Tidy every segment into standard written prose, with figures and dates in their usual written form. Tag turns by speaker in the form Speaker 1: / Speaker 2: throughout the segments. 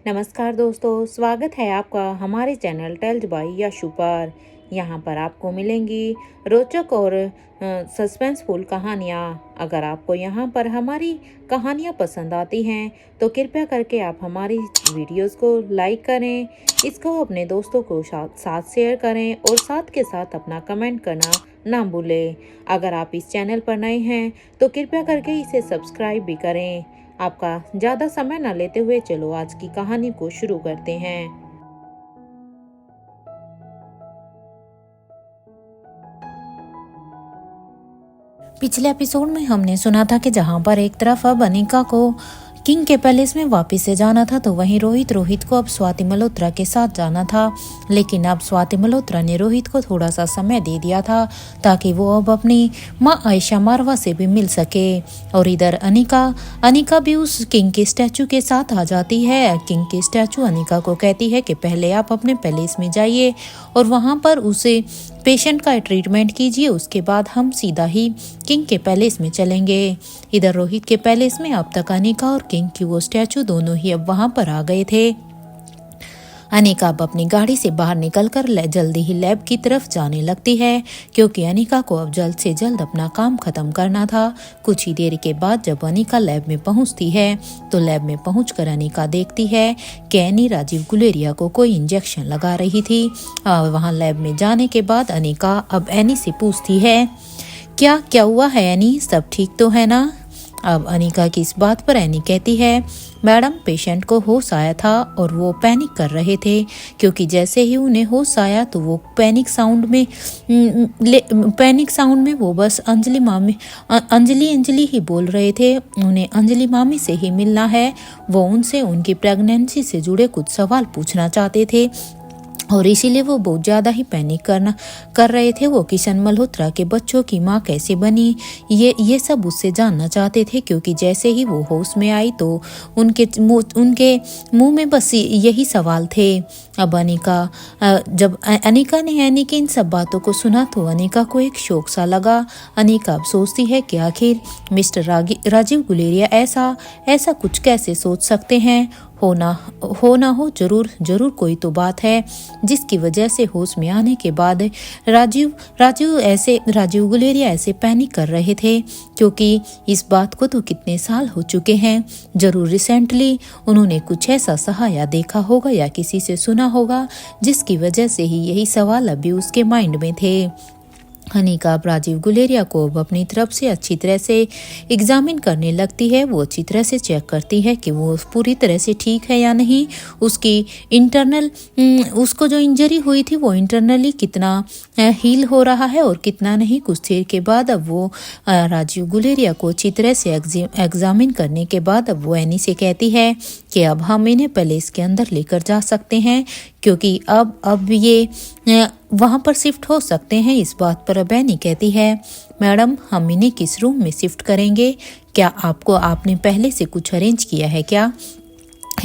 Speaker 1: नमस्कार दोस्तों, स्वागत है आपका हमारे चैनल टेल्स बाय यशु पर। यहाँ पर आपको मिलेंगी रोचक और सस्पेंसफुल कहानियाँ। अगर आपको यहाँ पर हमारी कहानियाँ पसंद आती हैं तो कृपया करके आप हमारी वीडियोस को लाइक करें, इसको अपने दोस्तों को साथ शेयर करें और साथ के साथ अपना कमेंट करना ना भूलें। अगर आप इस चैनल पर नए हैं तो कृपया करके इसे सब्सक्राइब भी करें। आपका ज़्यादा समय न लेते हुए चलो आज की कहानी को शुरू करते हैं।
Speaker 2: पिछले एपिसोड में हमने सुना था कि जहां पर एक तरफ अब अनिका को किंग के पैलेस में वापस से जाना था तो वहीं रोहित को अब स्वाति मल्होत्रा के साथ जाना था। लेकिन अब स्वाति मल्होत्रा ने रोहित को थोड़ा सा समय दे दिया था ताकि वो अब अपनी माँ आयशा मारवा से भी मिल सके। और इधर अनिका भी उस किंग के स्टैचू के साथ आ जाती है। किंग की स्टैचू अनिका को कहती है कि पहले आप अपने पैलेस में जाइए और वहां पर उसे पेशेंट का ट्रीटमेंट कीजिए, उसके बाद हम सीधा ही किंग के पैलेस में चलेंगे। इधर रोहित के पैलेस में अब तक अनिका और किंग की वो स्टैचू दोनों ही अब वहां पर आ गए थे। अनिका अब अपनी गाड़ी से बाहर निकलकर जल्दी ही लैब की तरफ जाने लगती है क्योंकि अनिका को अब जल्द से जल्द अपना काम खत्म करना था। कुछ ही देर के बाद जब अनिका लैब में पहुंचती है तो लैब में पहुंचकर अनिका देखती है कि एनी राजीव गुलेरिया को कोई इंजेक्शन लगा रही थी। वहां लैब में जाने के बाद अनिका अब एनी से पूछती है, क्या हुआ है एनी, सब ठीक तो है ना। अब अनिका की इस बात पर एनी कहती है, मैडम पेशेंट को होश आया था और वो पैनिक कर रहे थे क्योंकि जैसे ही उन्हें होश आया तो वो पैनिक साउंड में वो बस अंजलि ही बोल रहे थे। उन्हें अंजलि मामी से ही मिलना है। वो उनसे उनकी प्रेगनेंसी से जुड़े कुछ सवाल पूछना चाहते थे और इसीलिए वो बहुत ज़्यादा ही पैनिक कर रहे थे। वो किशन मल्होत्रा के बच्चों की माँ कैसे बनी ये सब उससे जानना चाहते थे क्योंकि जैसे ही वो होश में आई तो उनके मुंह में बस यही सवाल थे। अब जब अनिका ने एनी की इन सब बातों को सुना तो अनिका को एक शौक सा लगा। अनिका अब सोचती है कि आखिर मिस्टर राजीव गुलेरिया ऐसा कुछ कैसे सोच सकते हैं। हो ना हो जरूर कोई तो बात है जिसकी वजह से होश में आने के बाद राजीव गुलेरिया ऐसे पैनिक कर रहे थे क्योंकि इस बात को तो कितने साल हो चुके हैं। जरूर रिसेंटली उन्होंने कुछ ऐसा सहा या देखा होगा या किसी से सुना होगा जिसकी वजह से ही यही सवाल अभी उसके माइंड में थे। अनिका अब राजीव गुलेरिया को अब अपनी तरफ से अच्छी तरह से एग्जामिन करने लगती है। वो अच्छी तरह से चेक करती है कि वो पूरी तरह से ठीक है या नहीं। उसको जो इंजरी हुई थी वो इंटरनली कितना हील हो रहा है और कितना नहीं। कुछ देर के बाद अब वो राजीव गुलेरिया को अच्छी तरह से एग्जामिन करने के बाद अब वो एनी से कहती है कि अब हम इन्हें पैलेस के अंदर लेकर जा सकते हैं क्योंकि अब ये वहाँ पर शिफ्ट हो सकते हैं। इस बात पर अब एनी कहती है, मैडम हम इन्हें किस रूम में शिफ्ट करेंगे, क्या आपने पहले से कुछ अरेंज किया है क्या।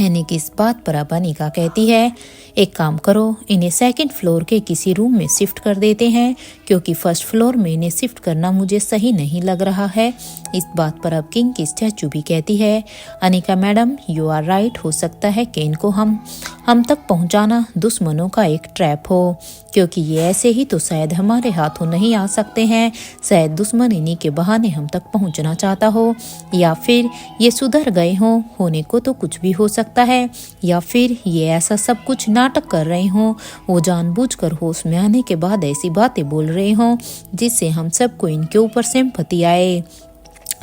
Speaker 2: एनी की इस बात पर अब अनिका कहती है, एक काम करो इन्हें सेकंड फ्लोर के किसी रूम में शिफ्ट कर देते हैं क्योंकि फर्स्ट फ्लोर में इन्हें शिफ्ट करना मुझे सही नहीं लग रहा है। इस बात पर अब किंग की स्टैचू भी कहती है, Anika madam you are right, हो सकता है कि इनको हम तक पहुंचाना दुश्मनों का एक ट्रैप हो क्योंकि ये ऐसे ही तो शायद हमारे हाथों नहीं आ सकते हैं। शायद दुश्मन इन्हीं के बहाने हम तक पहुंचना चाहता हो या फिर ये सुधर गए होने को तो कुछ भी हो सकता है या फिर ये ऐसा सब कुछ नाटक कर रहे हों। वो जानबूझकर होश में आने के बाद ऐसी बातें बोल रहे हों जिससे हम सबको इनके ऊपर सिंपैथी आए।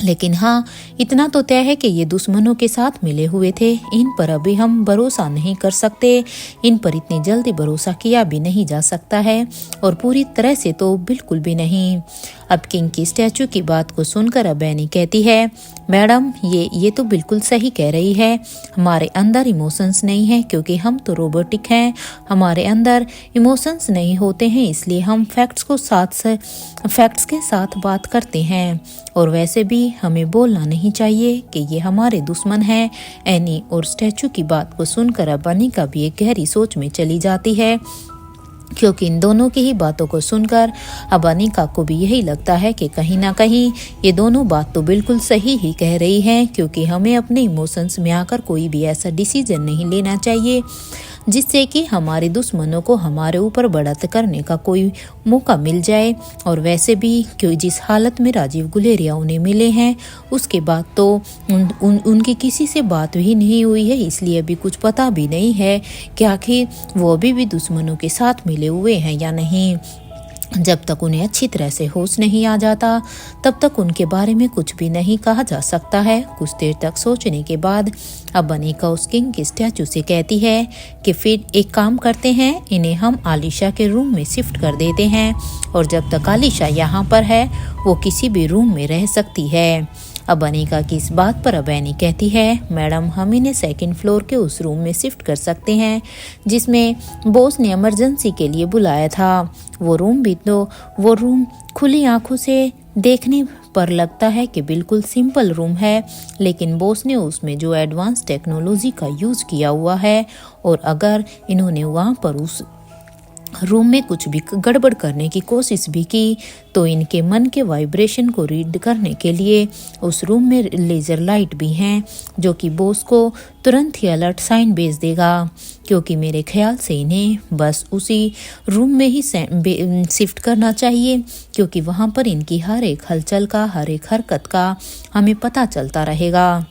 Speaker 2: लेकिन हाँ, इतना तो तय है कि ये दुश्मनों के साथ मिले हुए थे। इन पर अभी हम भरोसा नहीं कर सकते। इन पर इतनी जल्दी भरोसा किया भी नहीं जा सकता है और पूरी तरह से तो बिल्कुल भी नहीं। अब किंग की स्टैचू की बात को सुनकर अब एनी कहती है, मैडम ये तो बिल्कुल सही कह रही है। हमारे अंदर इमोशंस नहीं है क्योंकि हम तो रोबोटिक हैं। हमारे अंदर इमोशंस नहीं होते हैं इसलिए हम फैक्ट्स के साथ बात करते हैं और वैसे भी हमें बोलना नहीं चाहिए कि ये हमारे दुश्मन हैं। एनी और स्टैचू की बात को सुनकर अब अनिका भी एक गहरी सोच में चली जाती है। क्योंकि इन दोनों की ही बातों को सुनकर अब अनिका को भी यही लगता है कि कहीं ना कहीं ये दोनों बात तो बिल्कुल सही ही कह रही हैं, क्योंकि हमें अपने इमोशंस में आकर कोई भी ऐसा डिसीजन नहीं लेना चाहिए जिससे कि हमारे दुश्मनों को हमारे ऊपर बढ़त करने का कोई मौका मिल जाए। और वैसे भी क्यों जिस हालत में राजीव गुलेरिया उन्हें मिले हैं उसके बाद तो उनकी किसी से बात ही नहीं हुई है, इसलिए अभी कुछ पता भी नहीं है कि आखिर वो अभी भी दुश्मनों के साथ मिले हुए हैं या नहीं। जब तक उन्हें अच्छी तरह से होश नहीं आ जाता तब तक उनके बारे में कुछ भी नहीं कहा जा सकता है। कुछ देर तक सोचने के बाद अब अनिका उस किंग के स्टैचू से कहती है कि फिर एक काम करते हैं, इन्हें हम आलिशा के रूम में शिफ्ट कर देते हैं और जब तक आलिशा यहाँ पर है वो किसी भी रूम में रह सकती है। अब अनिका की इस बात पर अब एनी कहती है, मैडम हम इन्हें सेकंड फ्लोर के उस रूम में शिफ्ट कर सकते हैं जिसमें बॉस ने इमरजेंसी के लिए बुलाया था। वो रूम खुली आंखों से देखने पर लगता है कि बिल्कुल सिंपल रूम है, लेकिन बॉस ने उसमें जो एडवांस टेक्नोलॉजी का यूज़ किया हुआ है और अगर इन्होंने वहाँ पर उस रूम में कुछ भी गड़बड़ करने की कोशिश भी की तो इनके मन के वाइब्रेशन को रीड करने के लिए उस रूम में लेज़र लाइट भी हैं जो कि बॉस को तुरंत ही अलर्ट साइन भेज देगा। क्योंकि मेरे ख्याल से इन्हें बस उसी रूम में ही शिफ्ट करना चाहिए, क्योंकि वहाँ पर इनकी हर एक हलचल का, हर एक हरकत का हमें पता चलता रहेगा।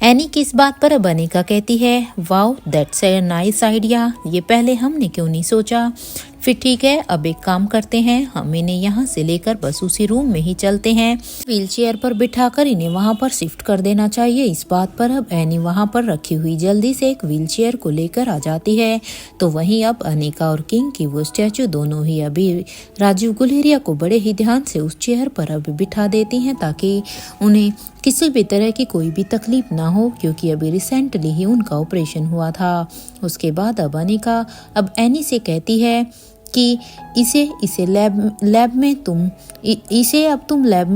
Speaker 2: एनी की इस बात पर अब अनिका कहती है, wow that's a nice idea, ये पहले हमने क्यों नहीं सोचा। फिर ठीक है, अब एक काम करते हैं, हम इन्हें यहाँ से लेकर बस उसी रूम में ही चलते हैं। व्हीलचेयर पर बिठाकर इन्हें वहाँ पर शिफ्ट कर देना चाहिए। इस बात पर अब एनी वहाँ पर रखी हुई जल्दी से एक व्हीलचेयर को लेकर आ जाती है। तो वहीं अब अनिका और किंग की वो स्टैचू दोनों ही अभी राजीव गुलेरिया को बड़े ही ध्यान से उस चेयर पर अब बिठा देती हैं ताकि उन्हें किसी भी तरह की कोई भी तकलीफ ना हो, क्योंकि अभी रिसेंटली ही उनका ऑपरेशन हुआ था। उसके बाद अब अनिका अब एनी से कहती है कि इसे लैब में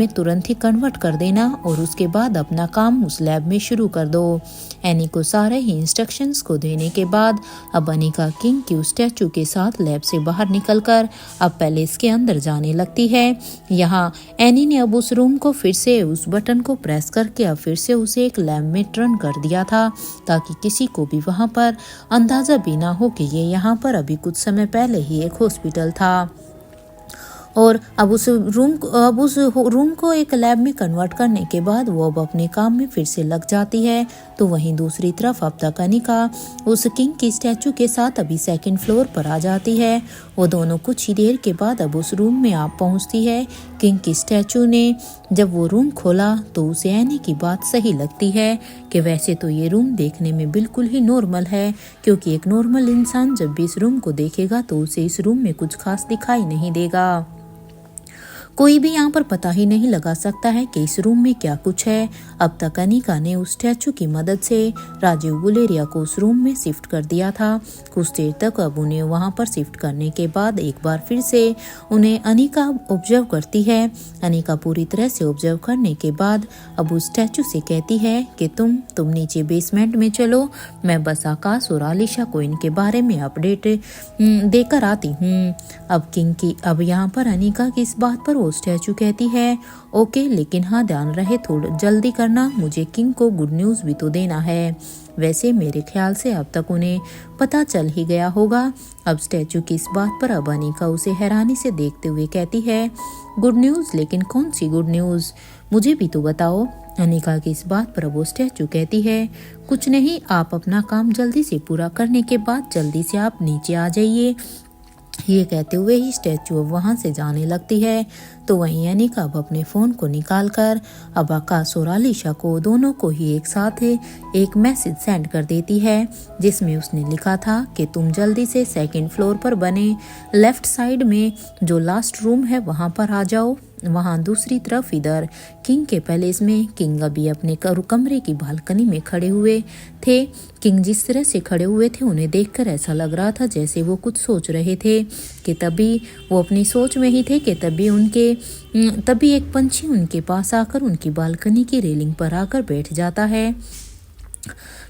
Speaker 2: तुरंत ही कन्वर्ट कर देना और उसके बाद अपना काम उस लैब में शुरू कर दो। एनी को सारे ही इंस्ट्रक्शंस को देने के बाद अब अनिका किंग की उस स्टैचू के साथ लैब से बाहर निकलकर अब पैलेस के अंदर जाने लगती है। यहाँ एनी ने अब उस रूम को फिर से उस बटन को प्रेस करके अब फिर से उसे एक लैब में टर्न कर दिया था ताकि किसी को भी वहाँ पर अंदाजा भी ना हो कि ये यहाँ पर अभी कुछ समय पहले ही एक हॉस्पिटल था। और अब उस रूम को एक लैब में कन्वर्ट करने के बाद वो अब अपने काम में फिर से लग जाती है। तो वहीं दूसरी तरफ अब तक अनिका उस किंग की स्टैचू के साथ अभी सेकंड फ्लोर पर आ जाती है। वो दोनों कुछ ही देर के बाद अब उस रूम में आ पहुंचती है। किंग की स्टैचू ने जब वो रूम खोला तो उसे एनी की बात सही लगती है कि वैसे तो ये रूम देखने में बिल्कुल ही नॉर्मल है, क्योंकि एक नॉर्मल इंसान जब भी इस रूम को देखेगा तो उसे इस रूम में कुछ खास दिखाई नहीं देगा। कोई भी यहाँ पर पता ही नहीं लगा सकता है कि इस रूम में क्या कुछ है। अब तक अनिका ने उस स्टैचू की मदद से राजीव गुलेरिया को उस रूम में शिफ्ट कर दिया था। कुछ देर तक अब उन्हें वहाँ पर शिफ्ट करने के बाद एक बार फिर से उन्हें अनिका ऑब्जर्व करती है। अनिका पूरी तरह से ऑब्जर्व करने के बाद अब उस स्टैचू से कहती है कि तुम नीचे बेसमेंट में चलो, मैं बस आकाश और आलिशा को इनके बारे में अपडेट देकर आती हूँ। अब यहाँ पर अनिका की इस बात पर वो स्टैचू कहती है, ओके, लेकिन हाँ ध्यान रहे थोड़ा जल्दी करना, मुझे किंग को गुड न्यूज़ भी तो देना है। वैसे मेरे ख्याल से अब तक उन्हें पता चल ही गया होगा। अब स्टैचू की इस बात पर अब अनिका उसे हैरानी से देखते हुए कहती है, गुड न्यूज़? लेकिन कौन सी गुड न्यूज़, मुझे भी तो बताओ। अनिका की इस बात पर वो स्टैचू कहती है, कुछ नहीं, आप अपना काम जल्दी से पूरा करने के बाद जल्दी से आप नीचे आ जाइए। ये कहते हुए ही स्टैचू अब वहाँ से जाने लगती है। तो वहीं अनिका अब अपने फ़ोन को निकालकर अब आकाश और आलिशा को दोनों को ही एक साथ एक मैसेज सेंड कर देती है जिसमें उसने लिखा था कि तुम जल्दी से सेकंड फ्लोर पर बने लेफ्ट साइड में जो लास्ट रूम है वहाँ पर आ जाओ। वहाँ दूसरी तरफ इधर किंग के पैलेस में किंग अभी अपने कमरे की बालकनी में खड़े हुए थे। किंग जिस तरह से खड़े हुए थे उन्हें देखकर ऐसा लग रहा था जैसे वो कुछ सोच रहे थे कि तभी वो अपनी सोच में ही थे कि तभी एक पंछी उनके पास आकर उनकी बालकनी की रेलिंग पर आकर बैठ जाता है।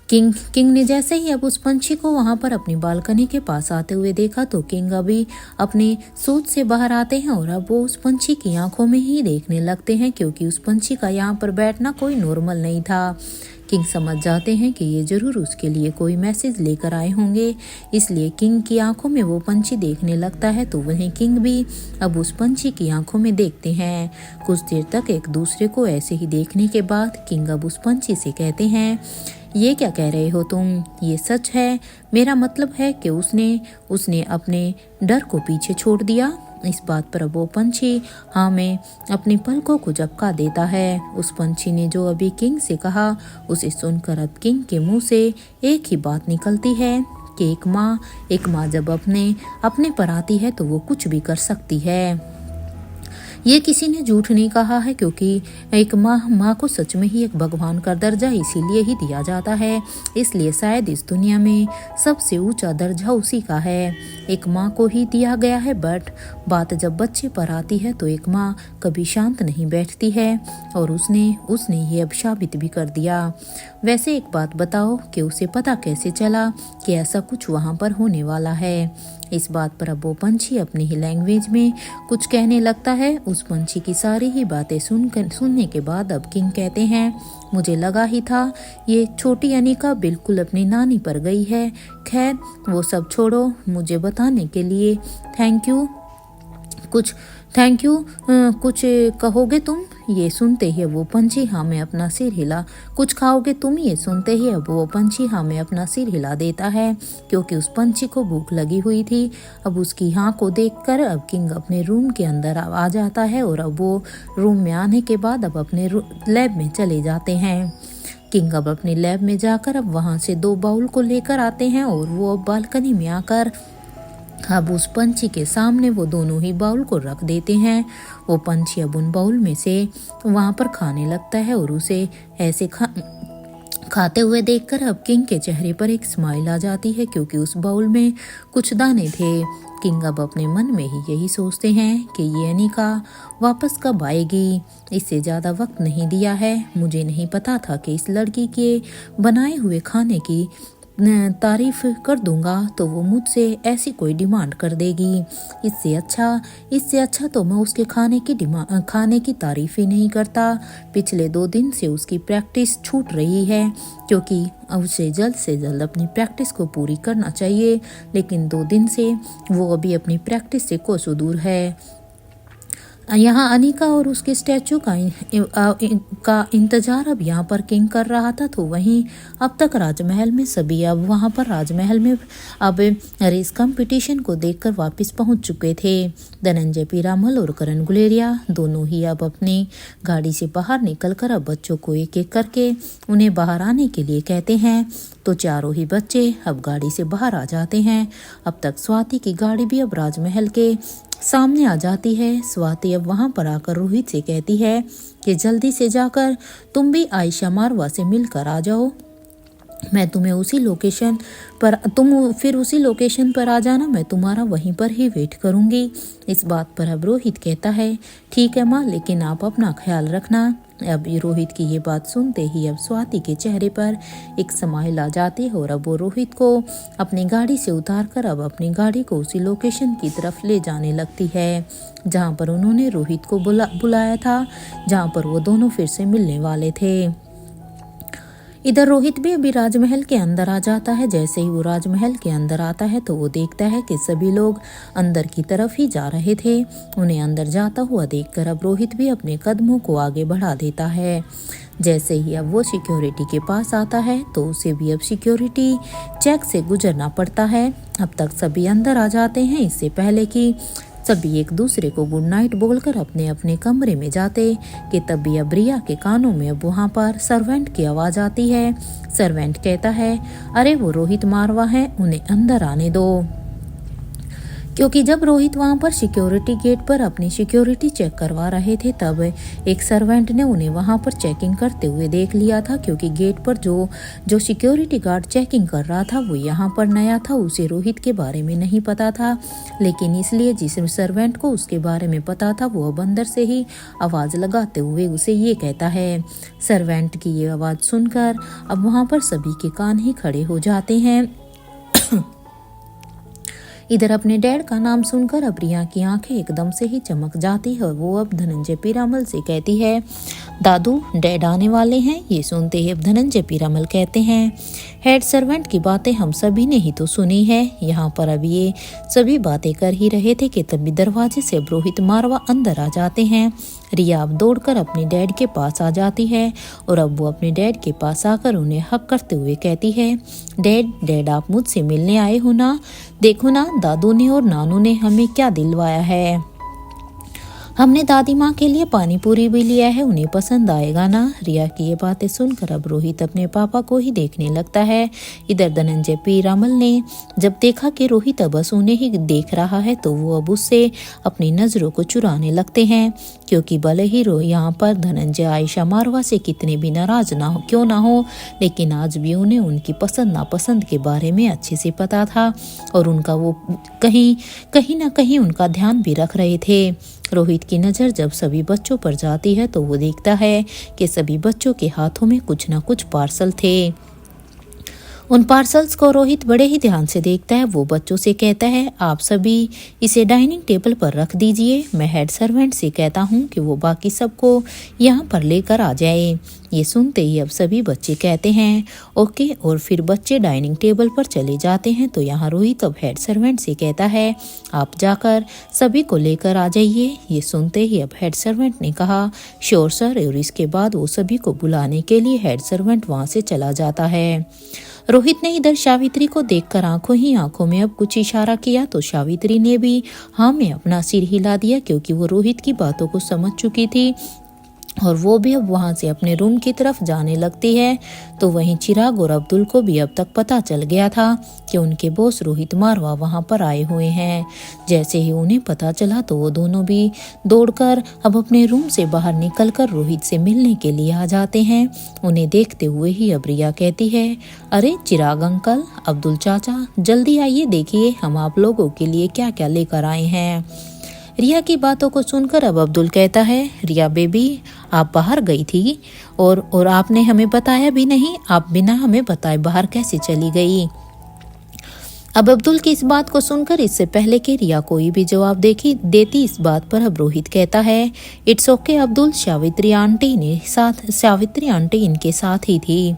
Speaker 2: किंग ने जैसे ही अब उस पंछी को वहां पर अपनी बालकनी के पास आते हुए देखा तो किंग अभी अपनी सोच से बाहर आते हैं और अब वो उस पंछी की आंखों में ही देखने लगते हैं, क्योंकि उस पंछी का यहाँ पर बैठना कोई नॉर्मल नहीं था। किंग समझ जाते हैं कि ये जरूर उसके लिए कोई मैसेज लेकर आए होंगे, इसलिए किंग की आंखों में वो पंछी देखने लगता है तो वहीं किंग भी अब उस पंछी की आंखों में देखते हैं। कुछ देर तक एक दूसरे को ऐसे ही देखने के बाद किंग अब उस पंछी से कहते हैं, ये क्या कह रहे हो तुम, ये सच है? मेरा मतलब है कि उसने अपने डर को पीछे छोड़ दिया। इस बात पर वो पंछी हाँ में अपनी पलकों को झपका देता है। उस पंछी ने जो अभी किंग से कहा उसे सुनकर अब किंग के मुंह से एक ही बात निकलती है कि एक माँ जब अपने पर आती है तो वो कुछ भी कर सकती है। ये किसी ने झूठ नहीं कहा है, क्योंकि एक माँ को सच में ही एक भगवान का दर्जा इसीलिए ही दिया जाता है, इसलिए शायद इस दुनिया में सबसे ऊंचा दर्जा उसी का है, एक माँ को ही दिया गया है। बट बात जब बच्चे पर आती है तो एक माँ कभी शांत नहीं बैठती है और उसने ये अब साबित भी कर दिया। वैसे एक बात बताओ कि उसे पता कैसे चला कि ऐसा कुछ वहाँ पर होने वाला है? इस बात पर अब वो पंछी अपनी ही लैंग्वेज में कुछ कहने लगता है। उस पंछी की सारी ही बातें सुनने के बाद अब किंग कहते हैं, मुझे लगा ही था ये छोटी अनिका बिल्कुल अपनी नानी पर गई है। खैर वो सब छोड़ो, मुझे बताने के लिए थैंक यू। कुछ कहोगे तुम? ये सुनते ही वो पंछी हाँ में अपना सिर हिला। कुछ खाओगे तुम? ये सुनते ही अब वो पंछी हाँ में अपना सिर हिला देता है, क्योंकि उस पंछी को भूख लगी हुई थी। अब उसकी हाँ को देखकर अब किंग अपने रूम के अंदर आ जाता है और अब वो रूम में आने के बाद अब अपने लैब में चले जाते हैं। किंग अब अपने लैब में जाकर अब वहाँ से 2 बाउल को लेकर आते हैं और वो अब बालकनी में आकर अब उस पंछी के सामने वो दोनों ही बाउल को रख देते हैं। वो पंछी अब उन बाउल में से वहाँ पर खाने लगता है और उसे ऐसे खाते हुए देखकर अब किंग के चेहरे पर एक स्माइल आ जाती है, क्योंकि उस बाउल में कुछ दाने थे। किंग अब अपने मन में ही यही सोचते हैं कि ये अनिका वापस कब आएगी, इससे ज़्यादा वक्त नहीं दिया है। मुझे नहीं पता था कि इस लड़की के बनाए हुए खाने की तारीफ कर दूंगा तो वो मुझसे ऐसी कोई डिमांड कर देगी। इससे अच्छा तो मैं उसके खाने की तारीफ ही नहीं करता। पिछले 2 दिन से उसकी प्रैक्टिस छूट रही है, क्योंकि उसे जल्द से जल्द अपनी प्रैक्टिस को पूरी करना चाहिए, लेकिन 2 दिन से वो अभी अपनी प्रैक्टिस से कोसों दूर है। यहाँ अनिका और उसके स्टैचू का इंतजार अब यहाँ पर किंग कर रहा था, तो वहीं अब तक राजमहल में सभी अब वहाँ पर राजमहल में अब रेस कंपटीशन को देखकर वापस पहुँच चुके थे। धनंजय पीरामल और करण गुलेरिया दोनों ही अब अपनी गाड़ी से बाहर निकलकर अब बच्चों को एक एक करके उन्हें बाहर आने के लिए कहते हैं, तो चारों ही बच्चे अब गाड़ी से बाहर आ जाते हैं। अब तक स्वाति की गाड़ी भी अब राजमहल के सामने आ जाती है। स्वाति अब वहां पर आकर रोहित से कहती है कि जल्दी से जाकर तुम भी आयशा मारवा से मिलकर आ जाओ। मैं तुम्हें उसी लोकेशन पर आ जाना, मैं तुम्हारा वहीं पर ही वेट करूंगी। इस बात पर अब रोहित कहता है, ठीक है माँ, लेकिन आप अपना ख्याल रखना। अब रोहित की ये बात सुनते ही अब स्वाति के चेहरे पर एक स्माइल आ जाती है और अब वो रोहित को अपनी गाड़ी से उतारकर अब अपनी गाड़ी को उसी लोकेशन की तरफ ले जाने लगती है जहाँ पर उन्होंने रोहित को बुलाया था, जहाँ पर वो दोनों फिर से मिलने वाले थे। इधर रोहित भी अभी राजमहल के अंदर आ जाता है। जैसे ही वो राजमहल के अंदर आता है तो वो देखता है कि सभी लोग अंदर की तरफ ही जा रहे थे। उन्हें अंदर जाता हुआ देखकर अब रोहित भी अपने कदमों को आगे बढ़ा देता है। जैसे ही अब वो सिक्योरिटी के पास आता है तो उसे भी अब सिक्योरिटी चेक से गुजरना पड़ता है। अब तक सभी अंदर आ जाते हैं, इससे पहले कि सभी एक दूसरे को गुड नाइट बोलकर अपने अपने कमरे में जाते कि तभी अब रिया के कानों में अब वहाँ पर सर्वेंट की आवाज़ आती है। सर्वेंट कहता है, अरे वो रोहित मारवा है, उन्हें अंदर आने दो। क्योंकि जब रोहित वहां पर सिक्योरिटी गेट पर अपनी सिक्योरिटी चेक करवा रहे थे तब एक सर्वेंट ने उन्हें वहां पर चेकिंग करते हुए देख लिया था। क्योंकि गेट पर जो सिक्योरिटी गार्ड चेकिंग कर रहा था वो यहाँ पर नया था, उसे रोहित के बारे में नहीं पता था। लेकिन इसलिए जिस सर्वेंट को उसके बारे में पता था वो अब अंदर से ही आवाज लगाते हुए उसे ये कहता है। सर्वेंट की ये आवाज सुनकर अब वहां पर सभी के कान ही खड़े हो जाते हैं। इधर अपने डैड का नाम सुनकर अब रिया की आंखें एकदम से ही चमक जाती है। वो अब धनंजय पीरामल से कहती है, दादू डैड आने वाले हैं। ये सुनते ही अब धनंजय पीरामल कहते हैं, हेड सर्वेंट की बातें हम सभी ने ही तो सुनी है। यहाँ पर अब ये सभी बातें कर ही रहे थे कि तभी दरवाजे से अब रोहित मारवा अंदर आ जाते हैं। रिया अब दौड़कर अपने डैड के पास आ जाती है और अब वो अपने डैड के पास आकर उन्हें हक करते हुए कहती है, डैड आप मुझसे मिलने आए हो ना? देखो ना दादू ने और नानू ने हमें क्या दिलवाया है। हमने दादी माँ के लिए पानी पूरी भी लिया है, उन्हें पसंद आएगा ना? रिया की ये बातें सुनकर अब रोहित अपने पापा को ही देखने लगता है। इधर धनंजय पीरामल ने जब देखा कि रोहित अब बस उन्हें ही देख रहा है तो वो अब उससे अपनी नजरों को चुराने लगते हैं। क्योंकि भले ही यहाँ पर धनंजय आयशा मारवा से कितने भी नाराज ना हो क्यों ना हो, लेकिन आज भी उन्हें उनकी पसंद नापसंद के बारे में अच्छे से पता था और उनका वो कहीं ना कहीं उनका ध्यान भी रख रहे थे। रोहित की नज़र जब सभी बच्चों पर जाती है तो वो देखता है कि सभी बच्चों के हाथों में कुछ ना कुछ पार्सल थे। उन पार्सल्स को रोहित बड़े ही ध्यान से देखता है। वो बच्चों से कहता है, आप सभी इसे डाइनिंग टेबल पर रख दीजिए। मैं हेड सर्वेंट से कहता हूँ कि वो बाकी सबको यहाँ पर लेकर आ जाए। ये सुनते ही अब सभी बच्चे कहते हैं ओके और फिर बच्चे डाइनिंग टेबल पर चले जाते हैं। तो यहाँ रोहित अब हेड सर्वेंट से कहता है, आप जाकर सभी को लेकर आ जाइए। ये सुनते ही अब हेड सर्वेंट ने कहा, श्योर सर। और इसके बाद वो सभी को बुलाने के लिए हेड सर्वेंट वहाँ से चला जाता है। रोहित ने इधर सावित्री को देखकर आंखों ही आंखों में अब कुछ इशारा किया तो सावित्री ने भी हाँ में अपना सिर हिला दिया, क्योंकि वो रोहित की बातों को समझ चुकी थी और वो भी अब वहां से अपने रूम की तरफ जाने लगती है। तो वहीं चिराग और अब्दुल को भी अब तक पता चल गया था कि उनके बॉस रोहित मारवा वहां पर आए हुए हैं। जैसे ही उन्हें पता चला तो वो दोनों भी दौड़कर अब अपने रूम से बाहर निकलकर रोहित से मिलने के लिए आ जाते हैं। उन्हें देखते हुए ही अब रिया कहती है, अरे चिराग अंकल, अब्दुल चाचा, जल्दी आइए, देखिए हम आप लोगों के लिए क्या क्या लेकर आए हैं। रिया की बातों को सुनकर अब अब्दुल कहता है, रिया बेबी आप बाहर गई थी और आपने हमें बताया भी नहीं, आप बिना हमें बताए बाहर कैसे चली गई। अब अब्दुल की इस बात को सुनकर इससे पहले कि रिया कोई भी जवाब देती इस बात पर अब रोहित कहता है, it's okay Abdul, Savitri aunty इनके साथ ही थी।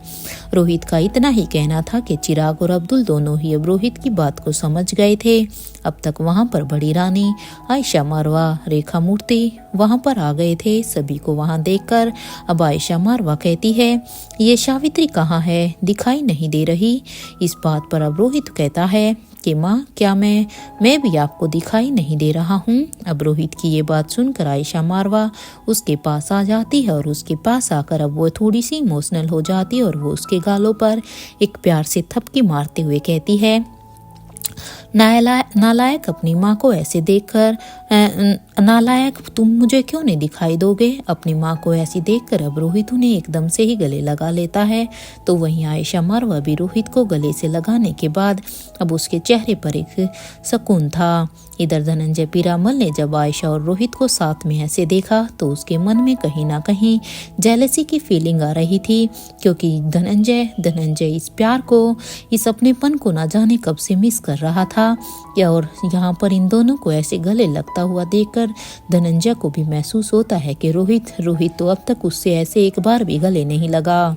Speaker 2: रोहित का इतना ही कहना था कि चिराग और अब्दुल दोनों ही अब रोहित की बात को समझ गए थे। अब तक वहां पर बड़ी रानी, आयशा मारवा, रेखा मूर्ति वहां पर आ गए थे। सभी को वहां देखकर अब आयशा मारवा कहती है, ये सावित्री कहाँ है, दिखाई नहीं दे रही। इस बात पर अब रोहित कहता है कि माँ क्या मैं भी आपको दिखाई नहीं दे रहा हूँ। अब रोहित की ये बात सुनकर आयशा मारवा उसके पास आ जाती है और उसके पास आकर अब वो थोड़ी सी इमोशनल हो जाती है और वो उसके गालों पर एक प्यार से थपकी मारते हुए कहती है, नालायक, अपनी माँ को ऐसे देखकर नालायक, तुम मुझे क्यों नहीं दिखाई दोगे। अपनी माँ को ऐसी देखकर अब रोहित उन्हें एकदम से ही गले लगा लेता है। तो वहीं आयशा मारवा भी रोहित को गले से लगाने के बाद अब उसके चेहरे पर एक सुकून था। इधर धनंजय पीरामल ने जब आयशा और रोहित को साथ में ऐसे देखा तो उसके मन में कहीं ना कहीं जेलसी की फीलिंग आ रही थी, क्योंकि धनंजय इस प्यार को, इस अपनेपन को ना जाने कब से मिस कर रहा था। और यहाँ पर इन दोनों को ऐसे गले लगता हुआ देखकर धनंजय को भी महसूस होता है कि रोहित तो अब तक उससे ऐसे एक बार भी गले नहीं लगा।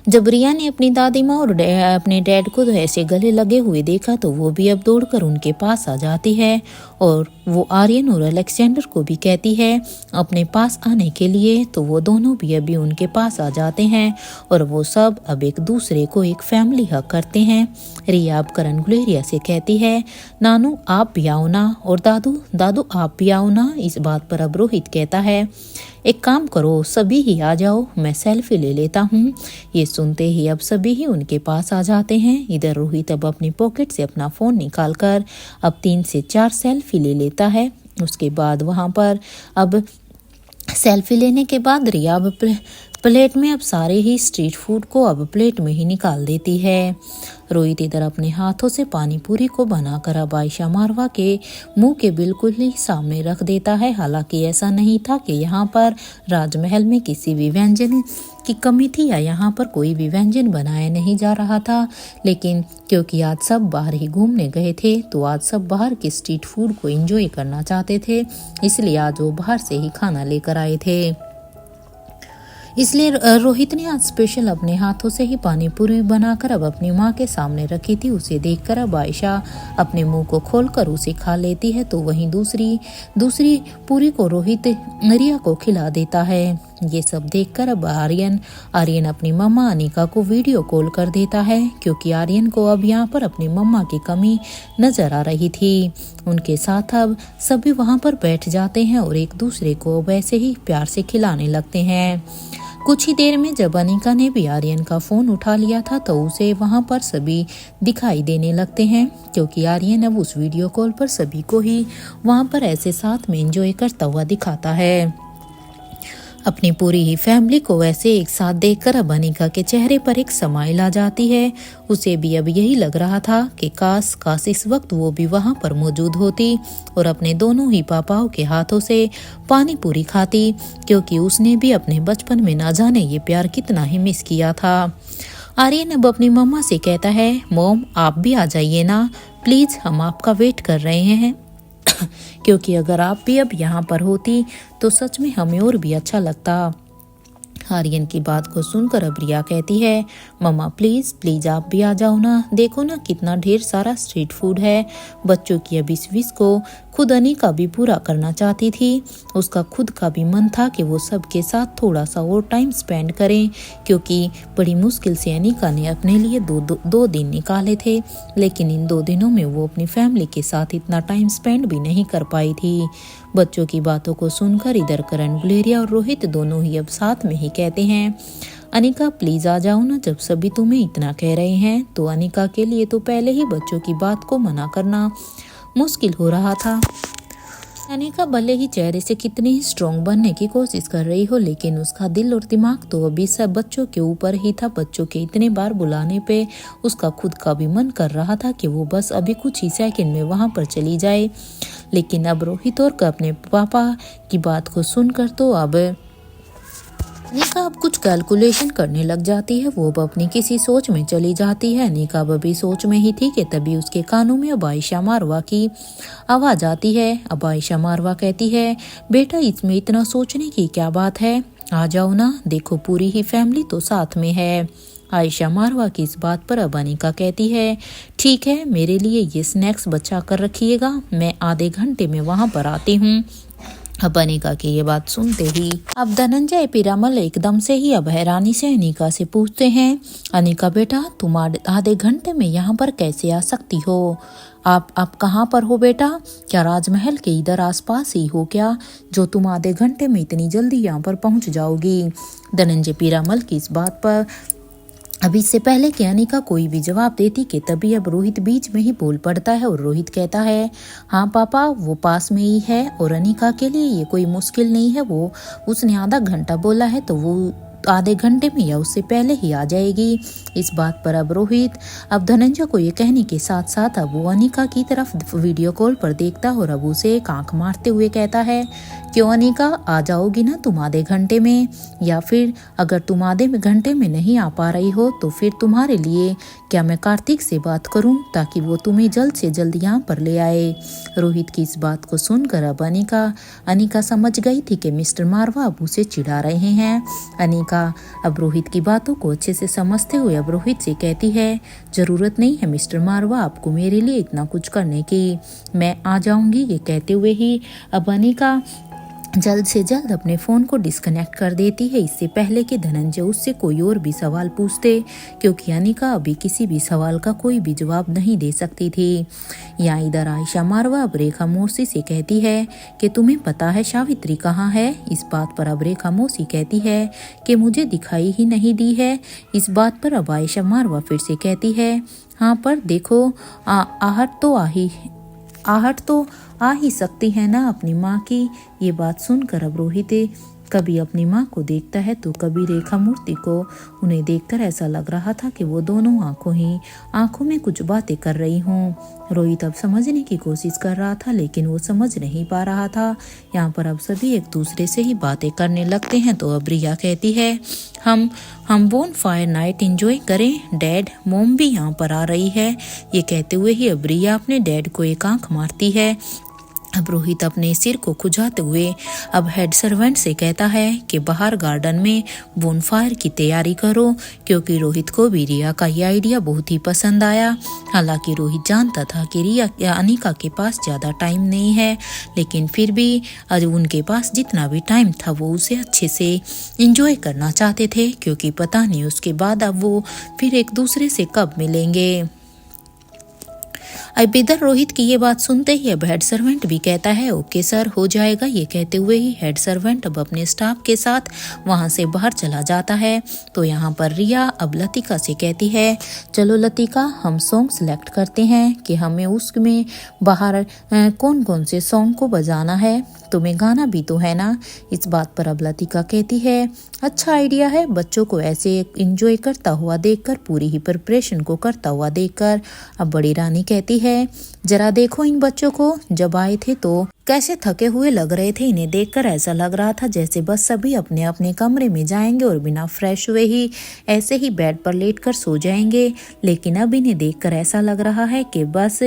Speaker 2: जब रिया ने अपनी दादी माँ और अपने डैड को तो ऐसे गले लगे हुए देखा तो वो भी अब दौड़कर उनके पास आ जाती है और वो आर्यन और अलेक्जेंडर को भी कहती है अपने पास आने के लिए। तो वो दोनों भी अभी उनके पास आ जाते हैं और वो सब अब एक दूसरे को एक फैमिली हक करते हैं। रिया अब करण गुलेरिया से कहती है, नानू आप भी आओ ना, और दादू आप भी आओ ना। इस बात पर अब रोहित कहता है, एक काम करो सभी ही आ जाओ, मैं सेल्फी ले लेता हूँ। ये सुनते ही अब सभी ही उनके पास आ जाते हैं। इधर रोहित अब अपनी पॉकेट से अपना फ़ोन निकालकर अब 3 से 4 सेल्फी ले लेता है। उसके बाद वहाँ पर अब सेल्फी लेने के बाद रिया अब प्लेट में अब सारे ही स्ट्रीट फूड को अब प्लेट में ही निकाल देती है। रोहित इधर अपने हाथों से पानी पूरी को बनाकर अब आयशा मारवा के मुंह के बिल्कुल ही सामने रख देता है। हालांकि ऐसा नहीं था कि यहाँ पर राजमहल में किसी भी व्यंजन की कमी थी या यहाँ पर कोई भी व्यंजन बनाया नहीं जा रहा था, लेकिन क्योंकि आज सब बाहर ही घूमने गए थे तो आज सब बाहर के स्ट्रीट फूड को एंजॉय करना चाहते थे, इसलिए आज वो बाहर से ही खाना लेकर आए थे। इसलिए रोहित ने आज स्पेशल अपने हाथों से ही पानी पूरी बनाकर अब अपनी माँ के सामने रखी थी। उसे देखकर अब आयशा अपने मुंह को खोलकर उसे खा लेती है, तो वहीं दूसरी पूरी को रोहित रिया को खिला देता है। ये सब देखकर अब आर्यन अपनी मम्मा अनिका को वीडियो कॉल कर देता है, क्योंकि आर्यन को अब यहाँ पर अपनी मम्मा की कमी नजर आ रही थी। उनके साथ अब सभी वहाँ पर बैठ जाते हैं और एक दूसरे को वैसे ही प्यार से खिलाने लगते हैं। कुछ ही देर में जब अनिका ने भी आर्यन का फ़ोन उठा लिया था तो उसे वहाँ पर सभी दिखाई देने लगते हैं, क्योंकि आर्यन अब उस वीडियो कॉल पर सभी को ही वहाँ पर ऐसे साथ में एंजॉय करता हुआ दिखाता है। अपनी पूरी ही फैमिली को वैसे एक साथ देखकर अब अनिका के चेहरे पर एक स्माइल आ जाती है। उसे भी अब यही लग रहा था कि काश इस वक्त वो भी वहाँ पर मौजूद होती और अपने दोनों ही पापाओं के हाथों से पानी पूरी खाती, क्योंकि उसने भी अपने बचपन में ना जाने ये प्यार कितना ही मिस किया था। आर्यन अब अपनी मम्मा से कहता है, मॉम आप भी आ जाइए ना प्लीज़, हम आपका वेट कर रहे हैं क्योंकि अगर आप भी अब यहाँ पर होती तो सच में हमें और भी अच्छा लगता। आर्यन की बात को सुनकर अब रिया कहती है, मम्मा प्लीज़ आप भी आ जाओ ना, देखो ना कितना ढेर सारा स्ट्रीट फूड है। बच्चों की अब इस विश को खुद अनिका भी पूरा करना चाहती थी। उसका खुद का भी मन था कि वो सबके साथ थोड़ा सा और टाइम स्पेंड करें, क्योंकि बड़ी मुश्किल से अनिका ने अपने लिए दो दिन निकाले थे, लेकिन इन 2 दिनों में वो अपनी फैमिली के साथ इतना टाइम स्पेंड भी नहीं कर पाई थी। बच्चों की बातों को सुनकर इधर करण गुलेरिया और रोहित दोनों ही अब साथ में ही कहते हैं, अनिका प्लीज आ जाओ ना, जब सभी तुम्हें इतना कह रहे हैं। तो अनिका के लिए तो पहले ही बच्चों की बात को मना करना मुश्किल हो रहा था। अनिका भले ही चेहरे से कितनी ही स्ट्रॉन्ग बनने की कोशिश कर रही हो, लेकिन उसका दिल और दिमाग तो अभी सब बच्चों के ऊपर ही था। बच्चों के इतने बार बुलाने पे उसका खुद का भी मन कर रहा था कि वो बस अभी कुछ ही सेकंड में वहां पर चली जाए, लेकिन अब रोहित और अपने पापा की बात को सुनकर तो अब अनिका अब कुछ कैलकुलेशन करने लग जाती है। वो अब अपनी किसी सोच में चली जाती है। अनिका अब अभी सोच में ही थी कि तभी उसके कानों में अब आयशा मारवा की आवाज आती है। अब आयशा मारवा कहती है, बेटा इसमें इतना सोचने की क्या बात है, आ जाओ ना, देखो पूरी ही फैमिली तो साथ में है। आयशा मारवा की इस बात पर अब अनिका कहती है, ठीक है, मेरे लिए ये स्नैक्स बचा कर रखिएगा, मैं आधे घंटे में वहां पर आती हूँ। अब अनिका की ये बात सुनते ही अब धनंजय पीरामल एकदम से ही अब हैरानी से अनिका से पूछते हैं, अनिका बेटा तुम आधे घंटे में यहाँ पर कैसे आ सकती हो? आप कहाँ पर हो बेटा? क्या राजमहल के इधर आसपास ही हो क्या, जो तुम आधे घंटे में इतनी जल्दी यहाँ पर पहुँच जाओगी? धनंजय पीरामल की इस बात पर अब इससे पहले कि अनिका कोई भी जवाब देती कि तभी अब रोहित बीच में ही बोल पड़ता है और रोहित कहता है, हाँ पापा वो पास में ही है और अनिका के लिए ये कोई मुश्किल नहीं है, वो उसने आधा घंटा बोला है तो वो आधे घंटे में या उससे पहले ही आ जाएगी। इस बात पर अब रोहित अब धनंजय को ये कहने के साथ साथ अब वो अनिका की तरफ वीडियो कॉल पर देखता और अब उसे एक आंख मारते हुए कहता है, क्यों अनिका आ जाओगी ना तुम आधे घंटे में, या फिर अगर तुम आधे घंटे में नहीं आ पा रही हो तो फिर तुम्हारे लिए क्या मैं कार्तिक से बात करूं ताकि वो तुम्हें जल्द से जल्द यहाँ पर ले आए। रोहित की इस बात को सुनकर अब अनिका समझ गई थी कि मिस्टर मारवा अब उसे चिढ़ा रहे हैं। अनिका अब रोहित की बातों को अच्छे से समझते हुए अब रोहित से कहती है, जरूरत नहीं है मिस्टर मारवा आपको मेरे लिए इतना कुछ करने की, मैं आ जाऊंगी। ये कहते हुए ही अब अनिका जल्द से जल्द अपने फ़ोन को डिस्कनेक्ट कर देती है, इससे पहले कि धनंजय उससे कोई और भी सवाल पूछते, क्योंकि अनिका अभी किसी भी सवाल का कोई भी जवाब नहीं दे सकती थी। यहाँ इधर आयशा मारवा अब रेखा मौसी से कहती है कि तुम्हें पता है सावित्री कहाँ है। इस बात पर अब रेखा मौसी कहती है कि मुझे दिखाई ही नहीं दी है। इस बात पर अब आयशा मारवा फिर से कहती है, हाँ पर देखो आहट तो आ ही सकती है ना अपनी माँ की। ये बात सुनकर अब रोहित कभी अपनी माँ को देखता है तो कभी रेखा मूर्ति को। उन्हें देखकर ऐसा लग रहा था कि वो दोनों आंखों में कुछ बातें कर रही हों। रोहित अब समझने की कोशिश कर रहा था, लेकिन वो समझ नहीं पा रहा था। यहाँ पर अब सभी एक दूसरे से ही बातें करने लगते हैं। तो अब रिया कहती है, हम बोन फायर नाइट एंजॉय करें, डैड मोम भी यहाँ पर आ रही है। ये कहते हुए ही अब रिया अपने डैड को एक आंख मारती है। अब रोहित अपने सिर को खुजाते हुए अब हेड सर्वेंट से कहता है कि बाहर गार्डन में बोनफायर की तैयारी करो, क्योंकि रोहित को भी रिया का ये आइडिया बहुत ही पसंद आया। हालांकि रोहित जानता था कि रिया या अनिका के पास ज़्यादा टाइम नहीं है, लेकिन फिर भी आज उनके पास जितना भी टाइम था वो उसे अच्छे से एंजॉय करना चाहते थे, क्योंकि पता नहीं उसके बाद अब वो फिर एक दूसरे से कब मिलेंगे। अब इधर रोहित की ये बात सुनते ही अब हेड सर्वेंट भी कहता है, ओके सर हो जाएगा। ये कहते हुए ही हेड सर्वेंट अब अपने स्टाफ के साथ वहां से बाहर चला जाता है। तो यहाँ पर रिया अब लतिका से कहती है, चलो लतिका हम सॉन्ग सेलेक्ट करते हैं कि हमें उसमें बाहर कौन कौन से सॉन्ग को बजाना है, तुम्हें गाना भी तो है ना। इस बात पर अब लतिका कहती है, अच्छा आइडिया है, बच्चों को ऐसे एंजॉय करता हुआ देखकर, पूरी ही प्रिपरेशन को करता हुआ देखकर। अब बड़ी रानी कहती है, जरा देखो इन बच्चों को, जब आए थे तो कैसे थके हुए लग रहे थे। इन्हें देखकर ऐसा लग रहा था जैसे बस सभी अपने अपने कमरे में जाएंगे और बिना फ्रेश हुए ही ऐसे ही बेड पर लेटकर सो जाएंगे। लेकिन अब इन्हें देखकर ऐसा लग रहा है कि बस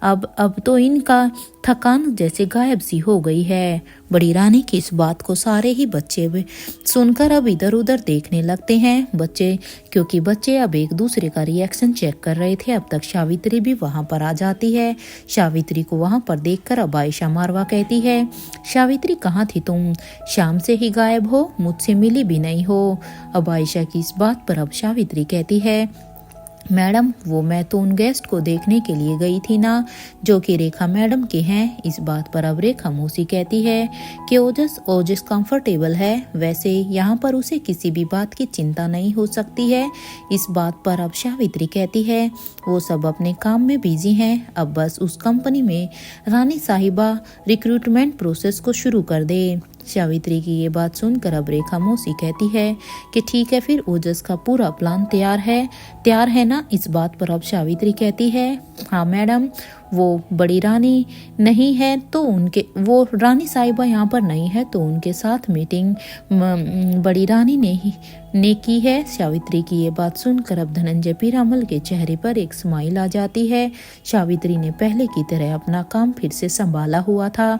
Speaker 2: अब तो इनका थकान जैसे गायब सी हो गई है। बड़ी रानी की इस बात को सारे ही बच्चे सुनकर अब इधर उधर देखने लगते हैं बच्चे, क्योंकि बच्चे अब एक दूसरे का रिएक्शन चेक कर रहे थे। अब तक सावित्री भी वहां पर आ जाती है। सावित्री को वहां पर देखकर अब आयशा मारवा कहती है, सावित्री कहाँ थी तुम, शाम से ही गायब हो, मुझसे मिली भी नहीं हो। अब आयशा की इस बात पर अब सावित्री कहती है, मैडम वो मैं तो उन गेस्ट को देखने के लिए गई थी ना, जो कि रेखा मैडम के हैं। इस बात पर अब रेखा मौसी कहती है कि ओजस कंफर्टेबल है, वैसे यहाँ पर उसे किसी भी बात की चिंता नहीं हो सकती है। इस बात पर अब सावित्री कहती है, वो सब अपने काम में बिजी हैं, अब बस उस कंपनी में रानी साहिबा रिक्रूटमेंट प्रोसेस को शुरू कर दे। सावित्री की ये बात सुनकर अब रेखा मौसी कहती है कि ठीक है, फिर ओजस का पूरा प्लान तैयार है ना। इस बात पर अब सावित्री कहती है, हाँ मैडम, वो बड़ी रानी नहीं है तो वो रानी साहिबा यहाँ पर नहीं है तो उनके साथ मीटिंग बड़ी रानी ने की है। सावित्री की ये बात सुनकर अब धनंजय पीरामल के चेहरे पर एक स्माइल आ जाती है। सावित्री ने पहले की तरह अपना काम फिर से संभाला हुआ था,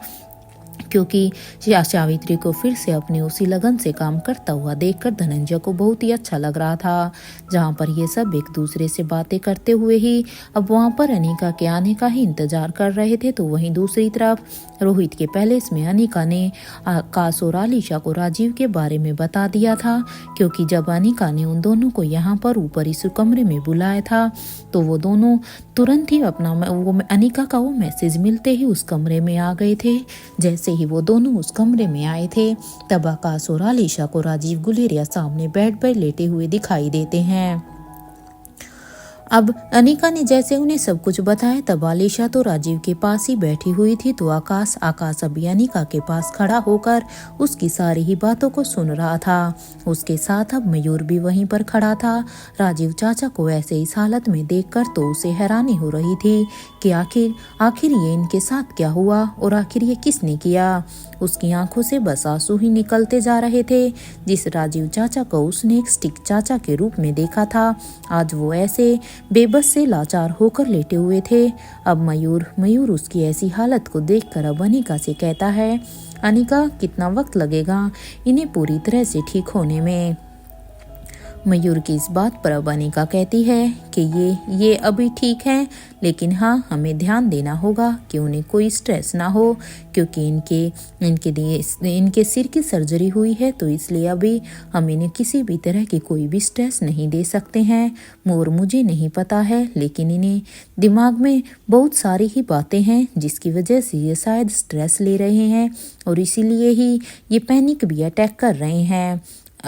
Speaker 2: क्योंकि सावित्री को फिर से अपनी उसी लगन से काम करता हुआ देखकर धनंजय को बहुत ही अच्छा लग रहा था। जहाँ पर ये सब एक दूसरे से बातें करते हुए ही अब वहाँ पर अनिका के आने का ही इंतजार कर रहे थे। तो वहीं दूसरी तरफ रोहित के पैलेस में अनिका ने आकाश और आलिशा को राजीव के बारे में बता दिया था, क्योंकि जब अनिका ने उन दोनों को यहाँ पर ऊपर इस कमरे में बुलाया था तो वो दोनों तुरंत ही अनिका का वो मैसेज मिलते ही उस कमरे में आ गए थे। जैसे ही वो दोनों उस कमरे में आए थे तब आकाश और आलिशा को राजीव गुलेरिया सामने बेड पर लेटे हुए दिखाई देते हैं। अब अनिका ने जैसे उन्हें सब कुछ बताया तब आलिशा तो राजीव के पास ही बैठी हुई थी, तो आकाश अभी अनिका के पास खड़ा होकर उसकी सारी ही बातों को सुन रहा था। उसके साथ अब मयूर भी वहीं पर खड़ा था। राजीव चाचा को ऐसे इस हालत में देखकर तो उसे हैरानी हो रही थी कि आखिर ये इनके साथ क्या हुआ और आखिर ये किसने किया। उसकी आंखों से बस आंसू ही निकलते जा रहे थे। जिस राजीव चाचा को उसने एक स्टिक चाचा के रूप में देखा था, आज वो ऐसे बेबस से लाचार होकर लेटे हुए थे। अब मयूर उसकी ऐसी हालत को देखकर अब अनिका से कहता है, अनिका कितना वक्त लगेगा इन्हें पूरी तरह से ठीक होने में। मयूर की इस बात पर अब अनिका कहती है कि ये अभी ठीक है, लेकिन हाँ हमें ध्यान देना होगा कि उन्हें कोई स्ट्रेस ना हो, क्योंकि इनके सिर की सर्जरी हुई है, तो इसलिए अभी हम इन्हें किसी भी तरह की कोई भी स्ट्रेस नहीं दे सकते हैं। मोर मुझे नहीं पता है, लेकिन इन्हें दिमाग में बहुत सारी ही बातें हैं जिसकी वजह से ये शायद स्ट्रेस ले रहे हैं और इसीलिए ही ये पैनिक भी अटैक कर रहे हैं।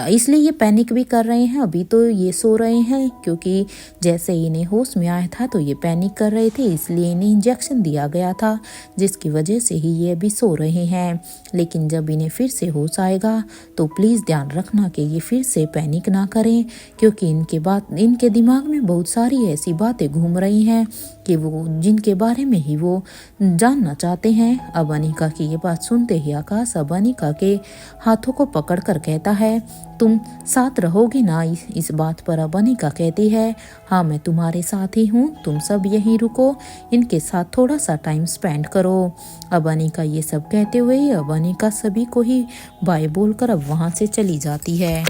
Speaker 2: इसलिए ये पैनिक भी कर रहे हैं। अभी तो ये सो रहे हैं, क्योंकि जैसे इन्हें होश में आया था तो ये पैनिक कर रहे थे, इसलिए इन्हें इंजेक्शन दिया गया था, जिसकी वजह से ही ये अभी सो रहे हैं। लेकिन जब इन्हें फिर से होश आएगा तो प्लीज़ ध्यान रखना कि ये फिर से पैनिक ना करें, क्योंकि इनके दिमाग में बहुत सारी ऐसी बातें घूम रही हैं कि वो जिनके बारे में ही वो जानना चाहते हैं। अब अनिका की ये बात सुनते ही आकाश अब अनिका के हाथों को पकड़ कर कहता है, तुम साथ रहोगी ना इस बात पर? अब अनिका कहती है, हाँ मैं तुम्हारे साथ ही हूँ, तुम सब यहीं रुको, इनके साथ थोड़ा सा टाइम स्पेंड करो। अब अनिका ये सब कहते हुए अब अनिका सभी को ही बाय बोलकर अब वहाँ से चली जाती है।